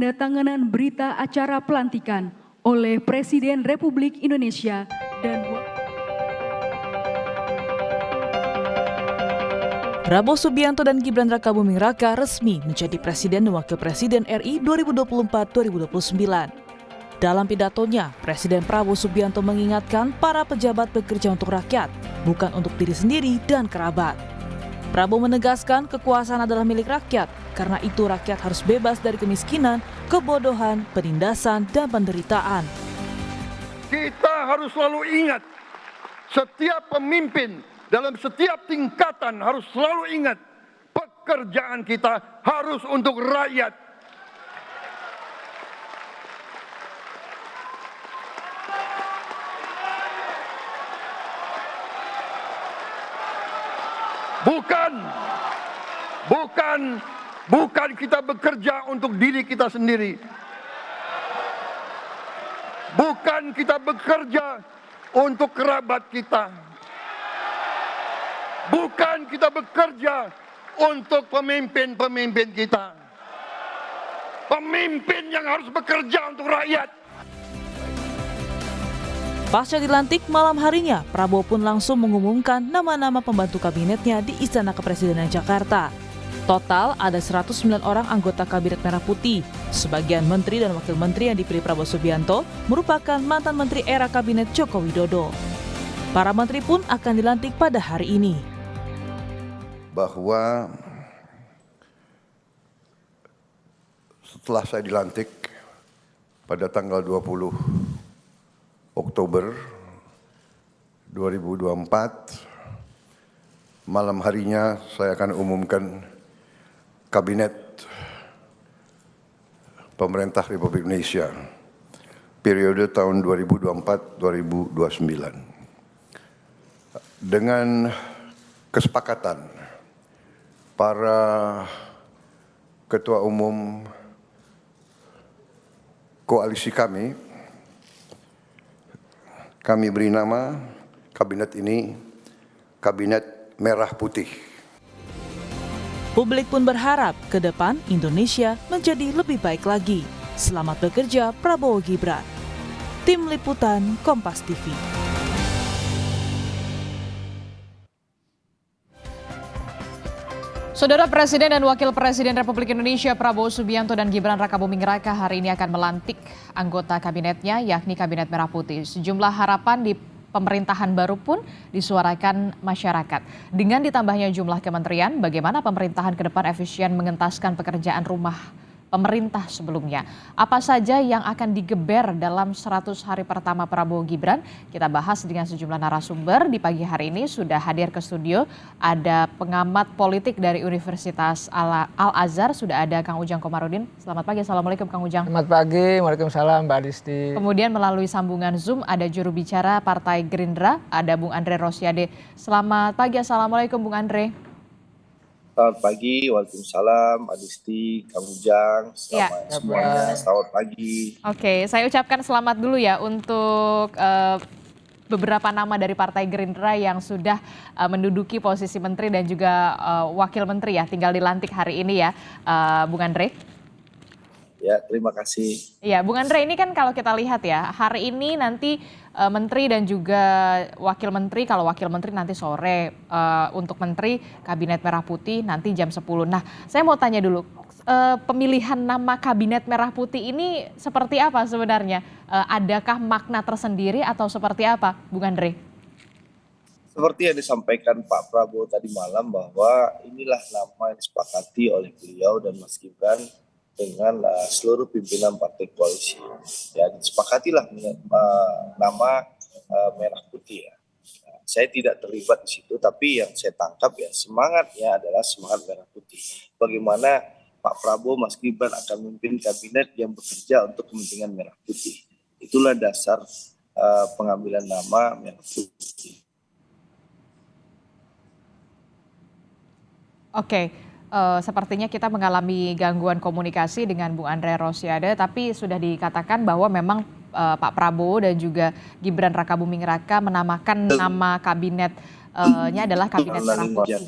penandatanganan berita acara pelantikan oleh Presiden Republik Indonesia dan Prabowo Subianto dan Gibran Rakabuming Raka resmi menjadi Presiden dan Wakil Presiden RI 2024-2029. Dalam pidatonya, Presiden Prabowo Subianto mengingatkan para pejabat bekerja untuk rakyat, bukan untuk diri sendiri dan kerabat. Prabowo menegaskan kekuasaan adalah milik rakyat, karena itu rakyat harus bebas dari kemiskinan, kebodohan, penindasan, dan penderitaan. Kita harus selalu ingat, setiap pemimpin dalam setiap tingkatan harus selalu ingat, pekerjaan kita harus untuk rakyat. Bukan kita bekerja untuk diri kita sendiri. Bukan kita bekerja untuk kerabat kita. Bukan kita bekerja untuk pemimpin-pemimpin kita. Pemimpin yang harus bekerja untuk rakyat. Pasca dilantik malam harinya, Prabowo pun langsung mengumumkan nama-nama pembantu kabinetnya di Istana Kepresidenan Jakarta. Total ada 109 orang anggota Kabinet Merah Putih. Sebagian menteri dan wakil menteri yang dipilih Prabowo Subianto merupakan mantan menteri era Kabinet Joko Widodo. Para menteri pun akan dilantik pada hari ini. Bahwa setelah saya dilantik pada tanggal 20 Oktober 2024, malam harinya saya akan umumkan Kabinet Pemerintah Republik Indonesia periode tahun 2024-2029 dengan kesepakatan para ketua umum koalisi kami beri nama kabinet ini Kabinet Merah Putih. Publik pun berharap ke depan Indonesia menjadi lebih baik lagi. Selamat bekerja Prabowo Gibran. Tim Liputan Kompas TV. Saudara Presiden dan Wakil Presiden Republik Indonesia Prabowo Subianto dan Gibran Rakabuming Raka hari ini akan melantik anggota kabinetnya, yakni Kabinet Merah Putih. Sejumlah harapan di pemerintahan baru pun disuarakan masyarakat. Dengan ditambahnya jumlah kementerian, bagaimana pemerintahan ke depan efisien mengentaskan pekerjaan rumah pemerintah sebelumnya. Apa saja yang akan digeber dalam 100 hari pertama Prabowo Gibran? Kita bahas dengan sejumlah narasumber. Di pagi hari ini sudah hadir ke studio, ada pengamat politik dari Universitas Al-Azhar, sudah ada Kang Ujang Komarudin. Selamat pagi, Assalamualaikum Kang Ujang. Selamat pagi, Waalaikumsalam Mbak Adisti. Kemudian melalui sambungan Zoom ada juru bicara Partai Gerindra, ada Bung Andre Rosiade. Selamat pagi, Assalamualaikum Bung Andre. Selamat pagi, Waalaikumsalam, Adisti, Kang Ujang, selamat semuanya, selamat pagi. Oke, saya ucapkan selamat dulu ya untuk beberapa nama dari Partai Gerindra yang sudah menduduki posisi menteri dan juga wakil menteri ya, tinggal dilantik hari ini ya, Bung Andre. Ya, terima kasih. Ya, Bung Andre, ini kan kalau kita lihat ya, hari ini nanti menteri dan juga wakil menteri, kalau wakil menteri nanti sore, untuk menteri Kabinet Merah Putih nanti jam 10. Nah, saya mau tanya dulu, pemilihan nama Kabinet Merah Putih ini seperti apa sebenarnya? Adakah makna tersendiri atau seperti apa, Bung Andre? Seperti yang disampaikan Pak Prabowo tadi malam bahwa inilah nama yang disepakati oleh beliau dan Mas Gibran dengan seluruh pimpinan partai koalisi. Ya, disepakatilah nama Merah Putih ya. Saya tidak terlibat di situ, tapi yang saya tangkap ya semangatnya adalah semangat Merah Putih. Bagaimana Pak Prabowo, Mas Gibran akan memimpin kabinet yang bekerja untuk kepentingan Merah Putih. Itulah dasar pengambilan nama Merah Putih. Oke. Sepertinya kita mengalami gangguan komunikasi dengan Bung Andre Rosiade, tapi sudah dikatakan bahwa memang Pak Prabowo dan juga Gibran Rakabuming Raka menamakan nama kabinetnya adalah Kabinet Merah Putih.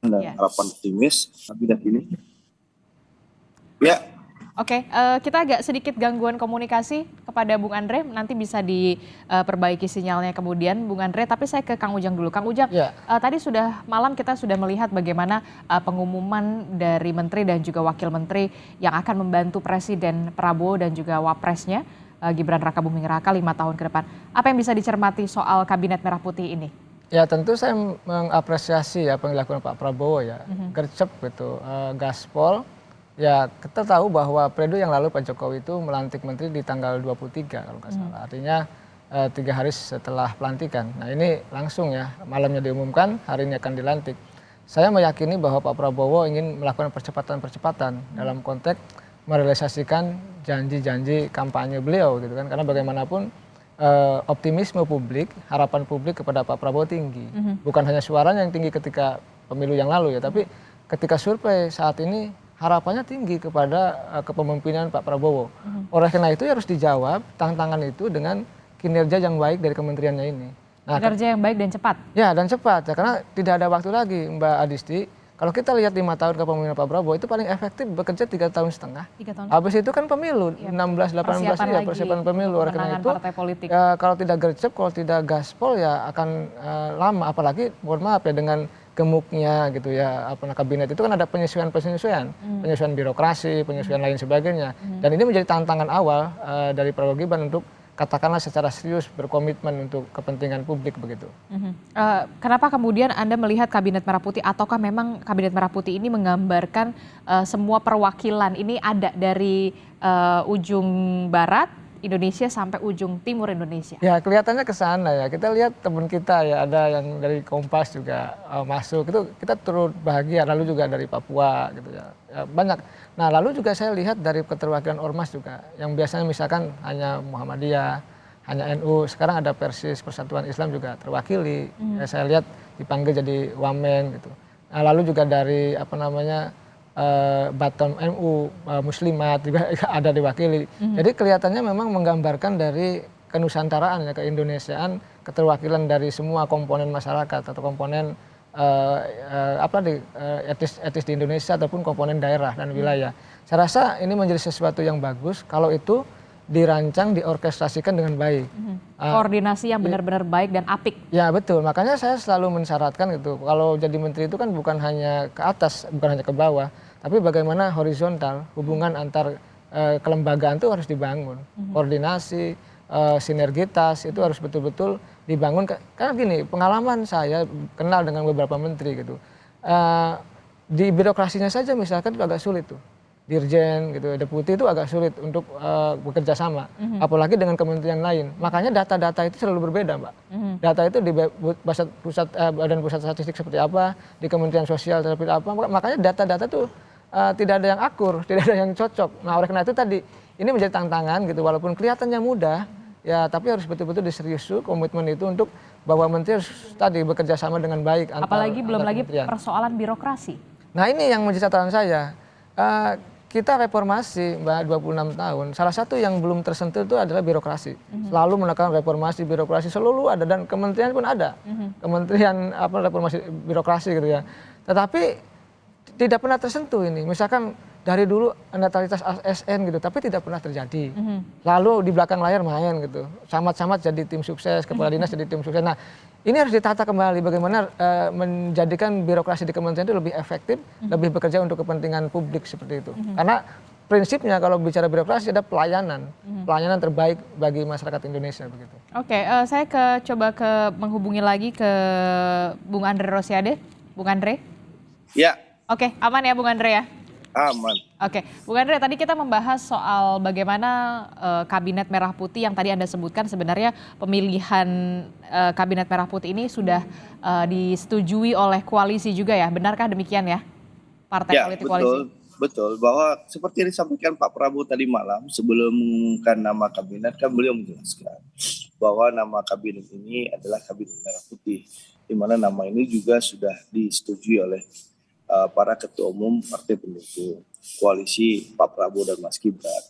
Yang harapan optimis kabinet ini. Ya, Oke, kita agak sedikit gangguan komunikasi kepada Bung Andre, nanti bisa diperbaiki sinyalnya kemudian Bung Andre, tapi saya ke Kang Ujang dulu. Kang Ujang, Ya. tadi malam kita sudah melihat bagaimana pengumuman dari Menteri dan juga Wakil Menteri yang akan membantu Presiden Prabowo dan juga Wapresnya, Gibran Rakabuming Raka 5 tahun ke depan. Apa yang bisa dicermati soal Kabinet Merah Putih ini? Ya tentu saya mengapresiasi apa yang dilakukan Pak Prabowo ya, gercep gitu, gaspol. Ya kita tahu bahwa periode yang lalu Pak Jokowi itu melantik menteri di tanggal 23 kalau nggak salah. Artinya 3 hari setelah pelantikan. Nah ini langsung ya, malamnya diumumkan, hari ini akan dilantik. Saya meyakini bahwa Pak Prabowo ingin melakukan percepatan-percepatan dalam konteks merealisasikan janji-janji kampanye beliau gitu kan. Karena bagaimanapun optimisme publik, harapan publik kepada Pak Prabowo tinggi. Bukan hanya suaranya yang tinggi ketika pemilu yang lalu ya, tapi ketika survei saat ini harapannya tinggi kepada kepemimpinan Pak Prabowo. Oleh karena itu harus dijawab tantangan itu dengan kinerja yang baik dari kementeriannya ini. Nah, Kinerja yang baik dan cepat. Ya dan cepat ya, karena tidak ada waktu lagi Mbak Adisti. Kalau kita lihat 5 tahun kepemimpinan Pak Prabowo itu paling efektif bekerja 3,5 tahun. 3 tahun. Habis itu kan pemilu, 16-18 ya persiapan pemilu. Oleh karena itu partai politik. ya, kalau tidak gercep, kalau tidak gaspol ya akan lama. Apalagi mohon maaf ya dengan gemuknya gitu ya kabinet itu kan ada penyesuaian birokrasi, penyesuaian lain sebagainya. Dan ini menjadi tantangan awal dari Prabowo Gibran untuk katakanlah secara serius berkomitmen untuk kepentingan publik begitu. Kenapa kemudian Anda melihat Kabinet Merah Putih ataukah memang Kabinet Merah Putih ini menggambarkan semua perwakilan ini ada dari ujung barat Indonesia sampai ujung timur Indonesia? Ya kelihatannya ke sana ya. Kita lihat teman kita ya, ada yang dari Kompas juga masuk. Itu kita turut bahagia. Lalu juga dari Papua gitu ya. Banyak. Nah lalu juga saya lihat dari keterwakilan Ormas juga. Yang biasanya misalkan hanya Muhammadiyah, hanya NU. Sekarang ada Persis, Persatuan Islam juga terwakili. Ya, saya lihat dipanggil jadi Wamen gitu. Nah lalu juga dari Baton MU, Muslimat juga ada diwakili. Jadi kelihatannya memang menggambarkan dari kenusantaraan ya, keindonesiaan, keterwakilan dari semua komponen masyarakat atau komponen etis di Indonesia ataupun komponen daerah dan wilayah. Saya rasa ini menjadi sesuatu yang bagus kalau itu dirancang, diorkestrasikan dengan baik. Koordinasi yang benar-benar baik dan apik. Ya betul, makanya saya selalu mensyaratkan gitu, kalau jadi menteri itu kan bukan hanya ke atas, bukan hanya ke bawah, tapi bagaimana horizontal, hubungan antar kelembagaan itu harus dibangun. Koordinasi, sinergitas itu harus betul-betul dibangun. Karena gini, pengalaman saya kenal dengan beberapa menteri gitu. Di birokrasinya saja misalkan itu agak sulit tuh. Dirjen gitu, deputi itu agak sulit untuk bekerja sama, apalagi dengan kementerian lain. Makanya data-data itu selalu berbeda, Mbak. Data itu di Badan Pusat Statistik seperti apa, di Kementerian Sosial seperti apa. Makanya data-data itu tidak ada yang akur, tidak ada yang cocok. Nah, oleh karena itu tadi ini menjadi tantangan gitu, walaupun kelihatannya mudah, ya tapi harus betul-betul diseriusi komitmen itu untuk bahwa menteri harus tadi bekerja sama dengan baik. Apalagi belum lagi persoalan birokrasi. Nah, ini yang menjadi catatan saya. Kita reformasi Mbak 26 tahun, salah satu yang belum tersentuh itu adalah birokrasi. Selalu menekan reformasi birokrasi, selalu ada dan kementerian pun ada. Kementerian reformasi birokrasi gitu ya. Tetapi tidak pernah tersentuh ini. Misalkan dari dulu netralitas ASN gitu, tapi tidak pernah terjadi. Lalu di belakang layar main gitu. Camat-camat jadi tim sukses, kepala dinas jadi tim sukses. Nah, ini harus ditata kembali bagaimana menjadikan birokrasi di kementerian itu lebih efektif, lebih bekerja untuk kepentingan publik seperti itu. Karena prinsipnya kalau bicara birokrasi ada pelayanan terbaik bagi masyarakat Indonesia begitu. Oke, saya coba menghubungi lagi ke Bung Andre Rosiade. Bung Andre? Ya. Oke, aman ya Bung Andre ya? Aman. Oke, Bung Andre, tadi kita membahas soal bagaimana Kabinet Merah Putih yang tadi Anda sebutkan sebenarnya pemilihan Kabinet Merah Putih ini sudah disetujui oleh koalisi juga ya, benarkah demikian ya? Partai politik koalisi. Betul, bahwa seperti yang disampaikan Pak Prabowo tadi malam sebelum mengumumkan nama kabinet kan beliau menjelaskan bahwa nama kabinet ini adalah Kabinet Merah Putih, di mana nama ini juga sudah disetujui oleh para ketua umum partai pendukung koalisi Pak Prabowo dan Mas Gibran.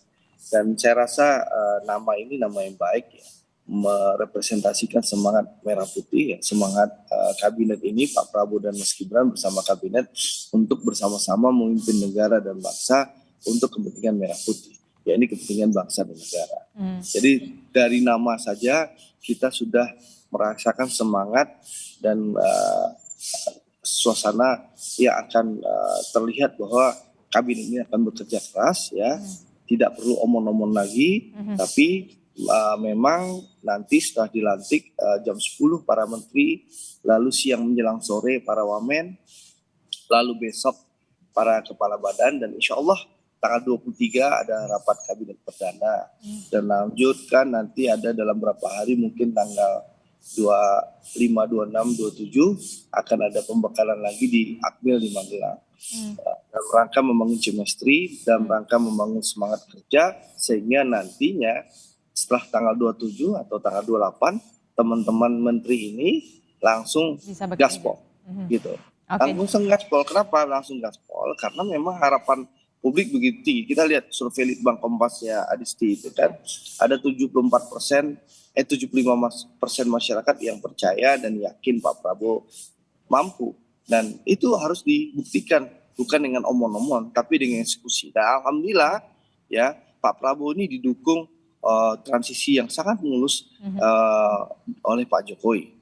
Dan saya rasa nama ini nama yang baik ya, merepresentasikan semangat merah putih ya, semangat kabinet ini Pak Prabowo dan Mas Gibran bersama kabinet untuk bersama-sama memimpin negara dan bangsa untuk kepentingan merah putih, ya ini kepentingan bangsa dan negara. Jadi dari nama saja kita sudah merasakan semangat dan suasana yang akan terlihat bahwa kabinet ini akan bekerja keras, ya, tidak perlu omong-omong lagi, tapi memang nanti setelah dilantik jam 10 para menteri, lalu siang menjelang sore para wamen, lalu besok para kepala badan, dan insya Allah tanggal 23 ada rapat kabinet perdana, dan lanjutkan nanti ada dalam beberapa hari mungkin tanggal 25, 26, 27 akan ada pembekalan lagi di Akmil di Magelang. Dalam rangka membangun chemistry, dalam rangka membangun semangat kerja, sehingga nantinya setelah tanggal 27 atau tanggal 28 teman-teman menteri ini langsung gaspol gitu. Langsung gaspol. Kenapa langsung gaspol? Karena memang harapan publik begitu tinggi. Kita lihat survei Litbang Kompasnya Adisti itu kan ada 75% masyarakat yang percaya dan yakin Pak Prabowo mampu, dan itu harus dibuktikan bukan dengan omong-omong tapi dengan eksekusi. Dan alhamdulillah ya Pak Prabowo ini didukung transisi yang sangat mulus oleh Pak Jokowi.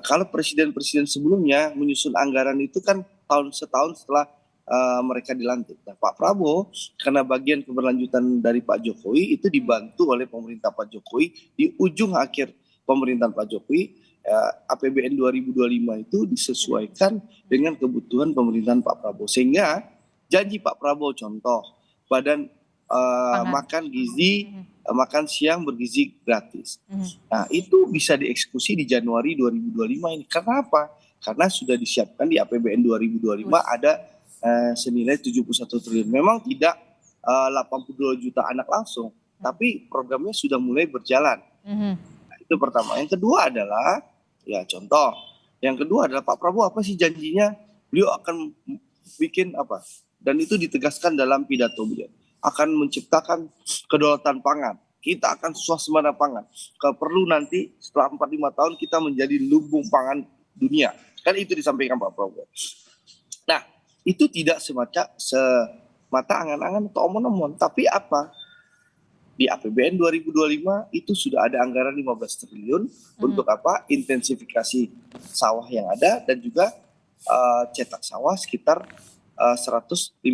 Kalau presiden-presiden sebelumnya menyusun anggaran itu kan setahun setelah mereka dilantik. Nah, Pak Prabowo karena bagian keberlanjutan dari Pak Jokowi itu dibantu oleh pemerintah Pak Jokowi di ujung akhir pemerintahan Pak Jokowi, APBN 2025 itu disesuaikan dengan kebutuhan pemerintahan Pak Prabowo, sehingga janji Pak Prabowo contoh badan makan gizi, makan siang bergizi gratis. Nah, itu bisa dieksekusi di Januari 2025 ini. Karena apa? Karena sudah disiapkan di APBN 2025 ada senilai 71 triliun. Memang tidak 82 juta anak langsung, tapi programnya sudah mulai berjalan. Nah, itu pertama. Yang kedua adalah, ya contoh, yang kedua adalah Pak Prabowo apa sih janjinya? Beliau akan bikin apa? Dan itu ditegaskan dalam pidato beliau. Akan menciptakan kedaulatan pangan. Kita akan swasembada pangan. Kalau perlu nanti setelah 4-5 tahun kita menjadi lumbung pangan dunia. Kan itu disampaikan Pak Prabowo. Nah, itu tidak semata angan-angan atau omong-omong, tapi apa? Di APBN 2025 itu sudah ada anggaran 15 triliun untuk apa? Intensifikasi sawah yang ada dan juga cetak sawah sekitar 150.000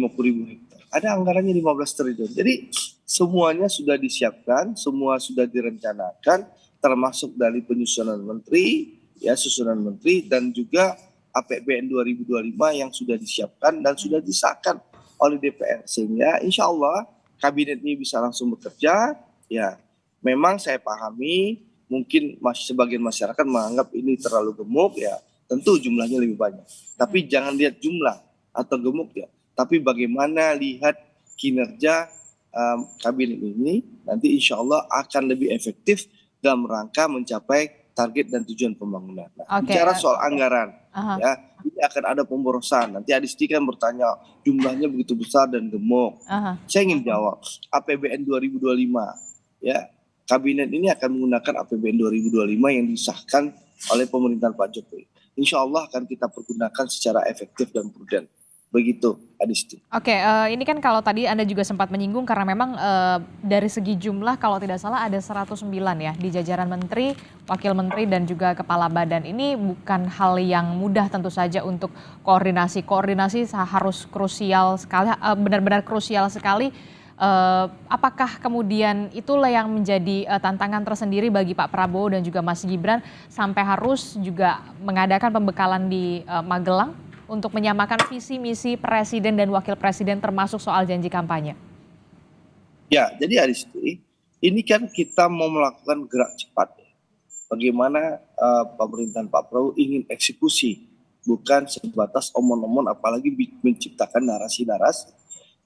hektar. Ada anggarannya 15 triliun. Jadi semuanya sudah disiapkan, semua sudah direncanakan, termasuk dari penyusunan menteri, ya susunan menteri, dan juga APBN 2025 yang sudah disiapkan dan sudah disahkan oleh DPR, sehingga insya Allah kabinet ini bisa langsung bekerja. Ya, memang saya pahami mungkin sebagian masyarakat menganggap ini terlalu gemuk, ya tentu jumlahnya lebih banyak. Tapi jangan lihat jumlah atau gemuk ya, tapi bagaimana lihat kinerja kabinet ini nanti insya Allah akan lebih efektif dalam rangka mencapai target dan tujuan pembangunan. Nah, bicara soal anggaran, ya ini akan ada pemborosan. Nanti Adisti kan bertanya jumlahnya begitu besar dan gemuk. Saya ingin jawab, APBN 2025, ya kabinet ini akan menggunakan APBN 2025 yang disahkan oleh pemerintahan Pak Jokowi. Insya Allah akan kita pergunakan secara efektif dan prudent. Begitu, Adisti. Oke, ini kan kalau tadi Anda juga sempat menyinggung karena memang dari segi jumlah kalau tidak salah ada 109 ya di jajaran menteri, wakil menteri dan juga kepala badan. Ini bukan hal yang mudah tentu saja untuk koordinasi. Koordinasi harus krusial sekali, benar-benar krusial sekali. Apakah kemudian itulah yang menjadi tantangan tersendiri bagi Pak Prabowo dan juga Mas Gibran sampai harus juga mengadakan pembekalan di Magelang untuk menyamakan visi misi presiden dan wakil presiden termasuk soal janji kampanye? Ya, jadi Aristi, ini kan kita mau melakukan gerak cepat. Bagaimana pemerintahan Pak Prabowo ingin eksekusi, bukan sebatas omong-omong apalagi menciptakan narasi-narasi.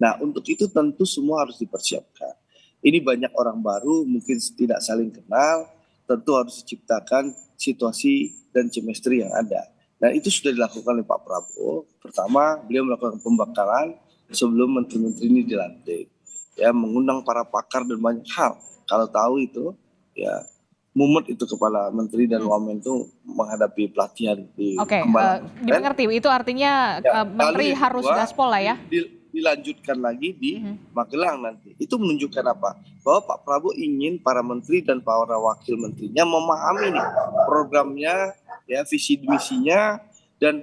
Nah, untuk itu tentu semua harus dipersiapkan. Ini banyak orang baru, mungkin tidak saling kenal, tentu harus diciptakan situasi dan chemistry yang ada. Nah, itu sudah dilakukan oleh Pak Prabowo. Pertama, beliau melakukan pembekalan sebelum menteri-menteri ini dilantik. Ya, mengundang para pakar dan banyak hal. Kalau tahu itu, ya mumet itu kepala menteri dan wamen itu menghadapi pelatihan di Oke, dimengerti. Itu artinya ya, menteri harus gaspol lah ya? dilanjutkan lagi di Magelang nanti. Itu menunjukkan apa? Bahwa Pak Prabowo ingin para menteri dan para wakil menterinya memahami nih programnya, ya visi misinya dan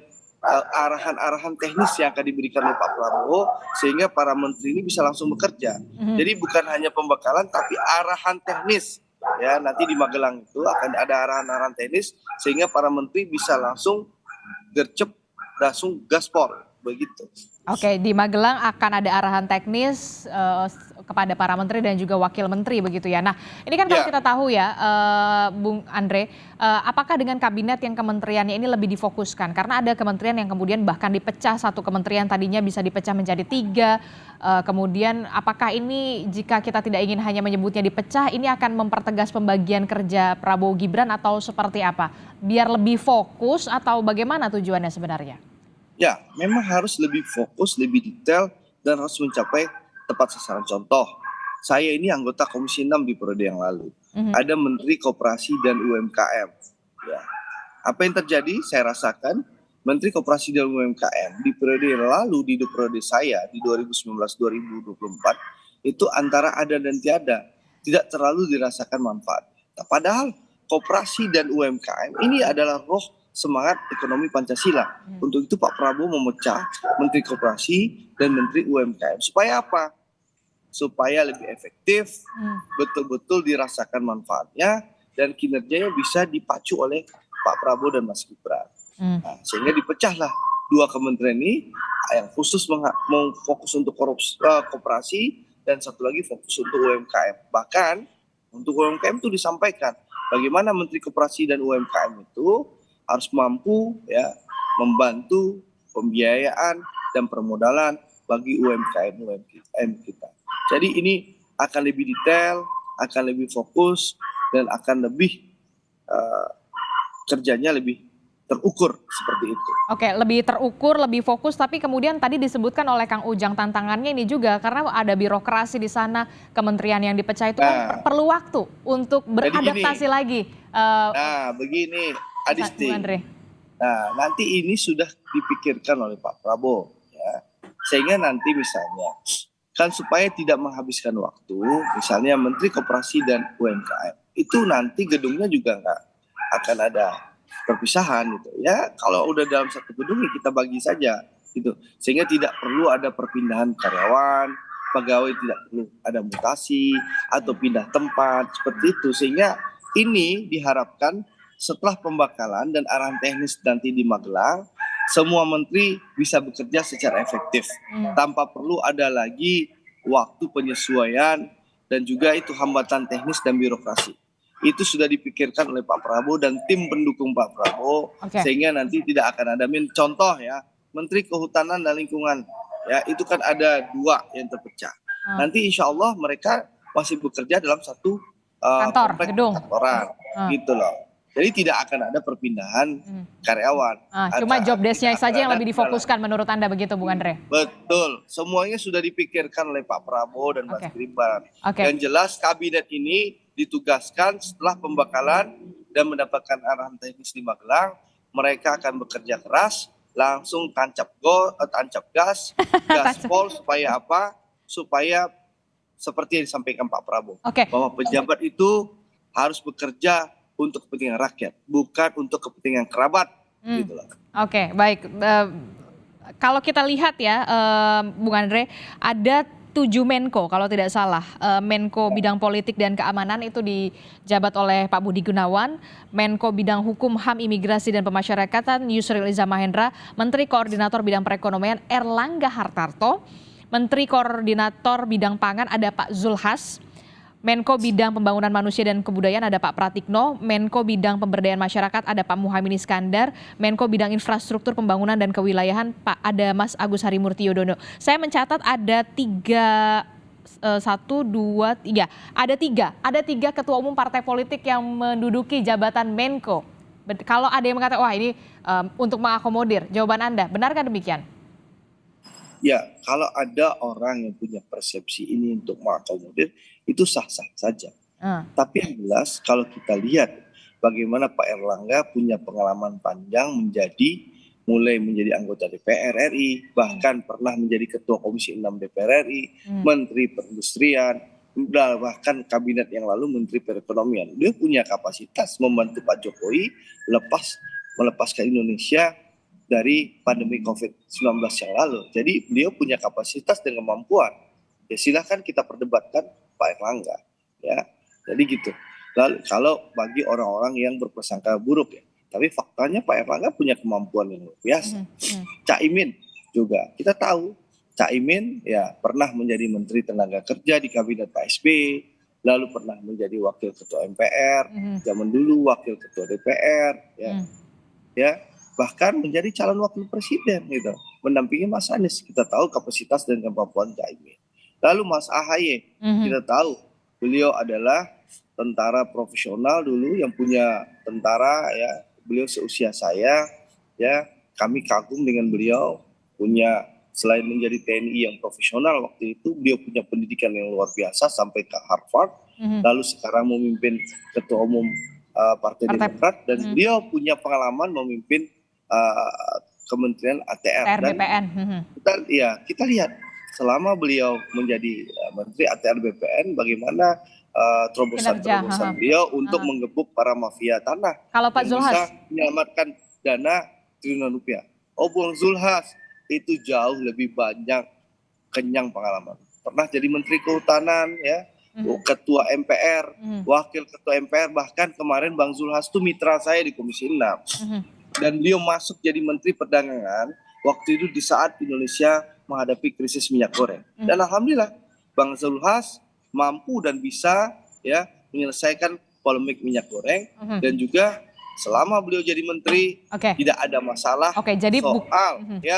arahan-arahan teknis yang akan diberikan oleh Pak Prabowo sehingga para menteri ini bisa langsung bekerja. Jadi bukan hanya pembekalan tapi arahan teknis. Ya, nanti di Magelang itu akan ada arahan-arahan teknis sehingga para menteri bisa langsung gercep, langsung gaspol begitu. Oke, di Magelang akan ada arahan teknis kepada para menteri dan juga wakil menteri begitu ya. Nah, ini kan kalau kita tahu ya, Bung Andre, apakah dengan kabinet yang kementeriannya ini lebih difokuskan? Karena ada kementerian yang kemudian bahkan dipecah, satu kementerian tadinya bisa dipecah menjadi 3. Kemudian apakah ini jika kita tidak ingin hanya menyebutnya dipecah, ini akan mempertegas pembagian kerja Prabowo Gibran atau seperti apa? Biar lebih fokus atau bagaimana tujuannya sebenarnya? Ya, memang harus lebih fokus, lebih detail, dan harus mencapai tepat sasaran. Contoh, saya ini anggota Komisi 6 di periode yang lalu. Ada Menteri Koperasi dan UMKM. Ya. Apa yang terjadi? Saya rasakan Menteri Koperasi dan UMKM di periode yang lalu, di periode saya, di 2019-2024, itu antara ada dan tiada. Tidak terlalu dirasakan manfaat. Nah, padahal koperasi dan UMKM ini adalah roh semangat ekonomi Pancasila. Untuk itu Pak Prabowo memecah Menteri Koperasi dan Menteri UMKM. Supaya apa? Supaya lebih efektif, betul-betul dirasakan manfaatnya, dan kinerjanya bisa dipacu oleh Pak Prabowo dan Mas Gibran. Nah, sehingga dipecahlah 2 kementerian ini, yang khusus mau fokus untuk koperasi, dan satu lagi fokus untuk UMKM. Bahkan untuk UMKM itu disampaikan bagaimana Menteri Koperasi dan UMKM itu harus mampu ya membantu pembiayaan dan permodalan bagi UMKM kita. Jadi ini akan lebih detail, akan lebih fokus, dan akan lebih kerjanya lebih terukur seperti itu. Oke, lebih terukur, lebih fokus, tapi kemudian tadi disebutkan oleh Kang Ujang tantangannya ini juga karena ada birokrasi di sana, kementerian yang dipecah itu kan perlu waktu untuk beradaptasi lagi. Nah, begini, Adisti. Nah, nanti ini sudah dipikirkan oleh Pak Prabowo, ya. Sehingga nanti misalnya kan supaya tidak menghabiskan waktu, misalnya Menteri Koperasi dan UMKM itu nanti gedungnya juga nggak akan ada perpisahan gitu ya. Kalau udah dalam satu gedung ya kita bagi saja gitu, sehingga tidak perlu ada perpindahan karyawan, pegawai tidak perlu ada mutasi atau pindah tempat seperti itu, sehingga ini diharapkan setelah pembekalan dan arahan teknis nanti di Magelang, semua menteri bisa bekerja secara efektif tanpa perlu ada lagi waktu penyesuaian dan juga itu hambatan teknis dan birokrasi. Itu sudah dipikirkan oleh Pak Prabowo dan tim pendukung Pak Prabowo, sehingga nanti tidak akan ada contoh ya, Menteri Kehutanan dan Lingkungan ya, itu kan ada 2 yang terpecah. Nanti insya Allah mereka masih bekerja dalam satu kantor, gedung, kantoran gitu loh. Jadi tidak akan ada perpindahan karyawan. Cuma job desk-nya saja yang lebih difokuskan menurut Anda begitu, Bung Andre? Betul, semuanya sudah dipikirkan oleh Pak Prabowo dan Mas Gibran. Yang jelas kabinet ini ditugaskan setelah pembekalan dan mendapatkan arahan teknis di Magelang, mereka akan bekerja keras, langsung tancap gas, gaspol supaya apa? Supaya seperti yang disampaikan Pak Prabowo, bahwa pejabat itu harus bekerja untuk kepentingan rakyat, bukan untuk kepentingan kerabat. Gitulah. Oke, baik. Kalau kita lihat ya, Bung Andre, ada 7 Menko kalau tidak salah. Menko bidang politik dan keamanan itu dijabat oleh Pak Budi Gunawan, Menko bidang hukum, HAM, imigrasi dan pemasyarakatan Yusril Iza Mahendra, Menteri Koordinator bidang perekonomian Erlangga Hartarto, Menteri Koordinator bidang pangan ada Pak Zulhas, Menko Bidang Pembangunan Manusia dan Kebudayaan ada Pak Pratikno, Menko Bidang Pemberdayaan Masyarakat ada Pak Muhaimin Iskandar, Menko Bidang Infrastruktur Pembangunan dan Kewilayahan ada Mas Agus Harimurti Yudhoyono. Saya mencatat ada 3 ketua umum partai politik yang menduduki jabatan Menko. Kalau ada yang mengatakan wah ini untuk mengakomodir, jawaban Anda benarkah demikian? Ya, kalau ada orang yang punya persepsi ini untuk mengakomodir, itu sah-sah saja. Tapi yang jelas kalau kita lihat bagaimana Pak Erlangga punya pengalaman panjang menjadi mulai menjadi anggota DPR RI, bahkan pernah menjadi Ketua Komisi 6 DPR RI, Menteri Perindustrian, bahkan kabinet yang lalu Menteri Perekonomian. Dia punya kapasitas membantu Pak Jokowi melepaskan Indonesia dari pandemi COVID-19 yang lalu. Jadi beliau punya kapasitas dan kemampuan. Ya silahkan kita perdebatkan Pak Erlangga. Ya, jadi gitu. Lalu kalau bagi orang-orang yang berprasangka buruk ya. Tapi faktanya Pak Erlangga punya kemampuan yang luar biasa. Caimin juga kita tahu Caimin ya pernah menjadi Menteri Tenaga Kerja di kabinet Pak SBY, lalu pernah menjadi Wakil Ketua MPR, zaman dulu Wakil Ketua DPR, ya bahkan menjadi calon Wakil Presiden gitu, mendampingi Mas Anies. Kita tahu kapasitas dan kemampuan Caimin. Lalu Mas AHY, kita tahu beliau adalah tentara profesional dulu yang punya tentara ya. Beliau seusia saya, ya kami kagum dengan beliau, punya selain menjadi TNI yang profesional waktu itu, beliau punya pendidikan yang luar biasa sampai ke Harvard, lalu sekarang memimpin Ketua Umum Partai Demokrat, dan beliau punya pengalaman memimpin Kementerian ATR. Dan BPN. Kita lihat selama beliau menjadi Menteri ATR BPN, bagaimana terobosan-terobosan beliau untuk menggebuk para mafia tanah. Kalau Pak Zulhas bisa menyelamatkan dana triliunan rupiah. Oh, Bung Zulhas itu jauh lebih banyak kenyang pengalaman. Pernah jadi Menteri Kehutanan, ya, Ketua MPR, Wakil Ketua MPR, bahkan kemarin Bang Zulhas itu mitra saya di Komisi 6. Dan beliau masuk jadi Menteri Perdagangan waktu itu di saat Indonesia menghadapi krisis minyak goreng. Dan alhamdulillah Bang Zulhas mampu dan bisa ya menyelesaikan polemik minyak goreng, dan juga selama beliau jadi menteri tidak ada masalah jadi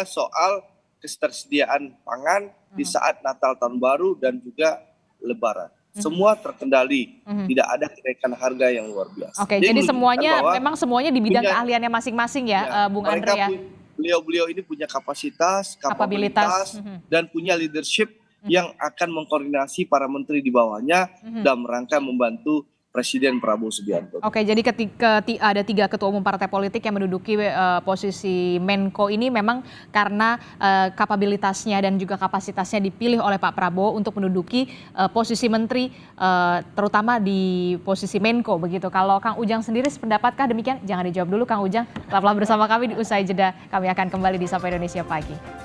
soal ketersediaan pangan di saat Natal Tahun Baru dan juga Lebaran. Semua terkendali, tidak ada kenaikan harga yang luar biasa. Jadi semuanya memang semuanya di bidang keahliannya masing-masing ya, Bung Andre ya. Beliau ini punya kapasitas, kapabilitas, dan punya leadership yang akan mengkoordinasi para menteri di bawahnya dalam rangka membantu Presiden Prabowo Subianto. Jadi ketika ada 3 ketua umum partai politik yang menduduki posisi Menko ini memang karena kapabilitasnya dan juga kapasitasnya dipilih oleh Pak Prabowo untuk menduduki posisi menteri, terutama di posisi Menko begitu. Kalau Kang Ujang sendiri sependapatkah demikian? Jangan dijawab dulu Kang Ujang. Tetaplah bersama kami di Usai Jeda. Kami akan kembali di Sapa Indonesia Pagi.